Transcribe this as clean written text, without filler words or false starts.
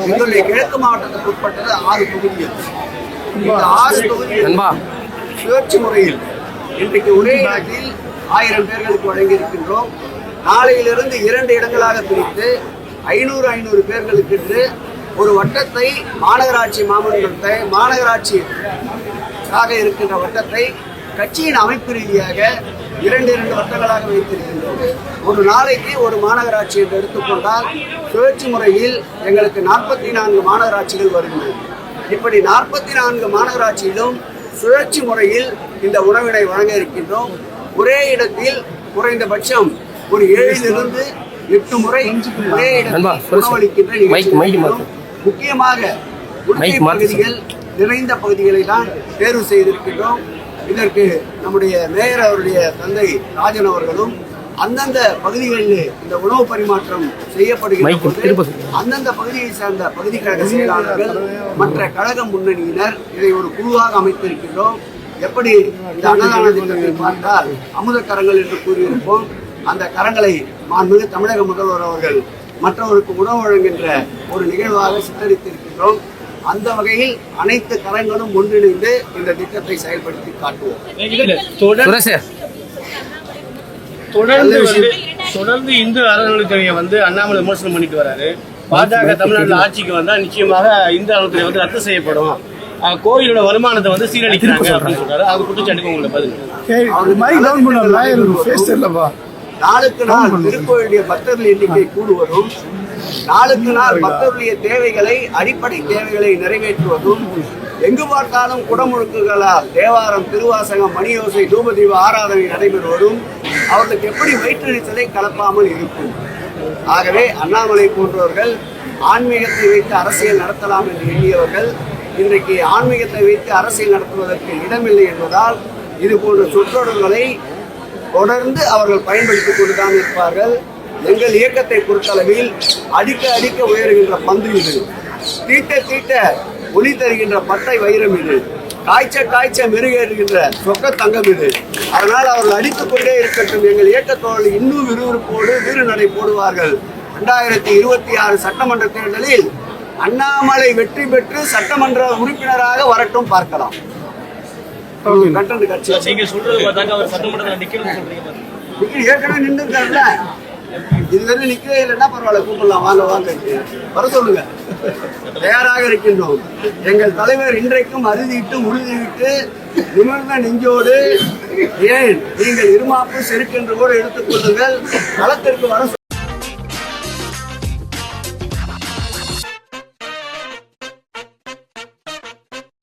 எங்களுடைய கிழக்கு மாவட்டத்துக்கு உட்பட்டது 6 தொகுதிகள். இந்த 6 தொகுதிகள் சுழற்சி முறையில் இன்றைக்கு ஒரே இடத்தில் 1000 பேர்களுக்கு வழங்கி இருக்கின்றோம். நாளையிலிருந்து 2 இடங்களாக பிரித்து 500 பேர்களுக்கு என்று ஒரு வட்டத்தை மாநகராட்சி மாமன்றத்தை மாநகராட்சியாக இருக்கின்ற வட்டத்தை கட்சியின் அமைப்பு ரீதியாக 2 வட்டங்களாக வைத்திருக்கின்றோம். ஒரு நாளைக்கு ஒரு மாநகராட்சி என்று எடுத்துக்கொண்டால் சுழற்சி முறையில் எங்களுக்கு 44 மாநகராட்சிகள் வருகின்றன. இப்படி 44 மாநகராட்சியிலும் சுழற்சி முறையில் இந்த உணவினை வழங்க இருக்கின்றோம். ஒரே இடத்தில் குறைந்தபட்சம் ஒரு 7 to 8 முறை ஒரே இடத்தில் உணவளிக்கின்ற நிகழ்ச்சி. முக்கியமாக பகுதிகள் நிறைந்த பகுதிகளை தான் தேர்வு செய்திருக்கின்றோம். இதற்கு நம்முடைய மேயர் அவருடைய தந்தை ராஜன் அவர்களும் அந்தந்த பகுதிகளில் இந்த உணவு பரிமாற்றம் செய்யப்படுகிறது. அந்தந்த பகுதியை சார்ந்த பகுதி கழக செயலாளர்கள் மற்ற கழக முன்னணியினர் இதை ஒரு குழுவாக அமைத்திருக்கின்றோம். எப்படி இந்த அன்னதான திட்டத்தை பார்த்தால் அமுத கரங்கள் என்று கூறியிருப்போம், அந்த கரங்களை மாண்புமிகு தமிழக முதல்வர் அவர்கள் மற்றவருக்கு உணவு வழங்குகின்ற ஒரு நிகழ்வாக சித்தரித்திருக்கின்றோம். அந்த வகையில் அனைத்து கரங்களும் ஒன்றிணைந்து இந்த திட்டத்தை செயல்படுத்தி காட்டுவோம். தொடர்ந்து இந்து அறநிலையத்துறையை அண்ணாமலை விமர்சனம் பண்ணிட்டு வராரு. பாஜக தமிழ்நாட்டில் ஆட்சிக்கு வந்தா நிச்சயமாக இந்து அறநிலையத்துறை ரத்து செய்யப்படும், கோயிலோட வருமானத்தை சீரழிக்கிறாங்க அப்படின்னு சொல்றாரு. அது குற்றச்சாட்டுக்கு உங்களை பதில். நாளுக்கு நாள் திருக்கோயிலுடைய பக்தர்கள் எண்ணிக்கை கூடுவதும், நாளுக்கு நாள் பக்தர்களுடைய தேவைகளை அடிப்படை தேவைகளை நிறைவேற்றுவதும், எங்கு பார்த்தாலும் குடமுழுக்குகளால் தேவாரம், திருவாசகம், மணியோசை, தூபதீப ஆராதனை நடைபெறுவதும் அவர்களுக்கு எப்படி வயிற்றெரிச்சலை கலப்பாமல் இருக்கும். ஆகவே அண்ணாமலை போன்றவர்கள் ஆன்மீகத்தை வைத்து அரசியல் நடத்தலாம் என்று எண்ணியவர்கள் இன்றைக்கு ஆன்மீகத்தை வைத்து அரசியல் நடத்துவதற்கு இடமில்லை என்பதால் இது போன்ற சொற்றொடர்களை தொடர்ந்து அவர்கள் பயன்படுத்திக் கொண்டுதான் இருப்பார்கள். எங்கள் இயக்கத்தை பொறுத்தளவில் அடிக்க அடிக்க உயர்கின்ற பந்து இது, தீட்ட தீட்ட ஒளி தருகின்ற பட்டை வைரம் இது, காய்ச்ச காய்ச்ச மெருகேறுகின்ற சொக்க தங்கம் இது. அதனால் அவர்கள் அடித்துக் கொண்டே இருக்கட்டும். எங்கள் இயக்கத்தோடு இன்னும் விறுவிறுப்போடு வீறு நடை போடுவார்கள். 2026 சட்டமன்ற தேர்தலில் அண்ணாமலை வெற்றி பெற்று சட்டமன்ற உறுப்பினராக வரட்டும், பார்க்கலாம். ஏற்கனவே நின்றுருக்காருல்ல, இதுவரை நிக்கவே இல்லைன்னா பரவாயில்ல, கூப்பிடலாம், வாங்க வாங்க வர சொல்லுங்க, தயாராக இருக்கின்றோம். எங்கள் தலைவர் இன்றைக்கும் அறுதிட்டு உறுதிவிட்டு நிமிர்ந்த நெஞ்சோடு, ஏன் நீங்கள் இருமாப்பு செருக்கென்று கூட எடுத்துக் கொள்ளுங்கள், களத்திற்கு வர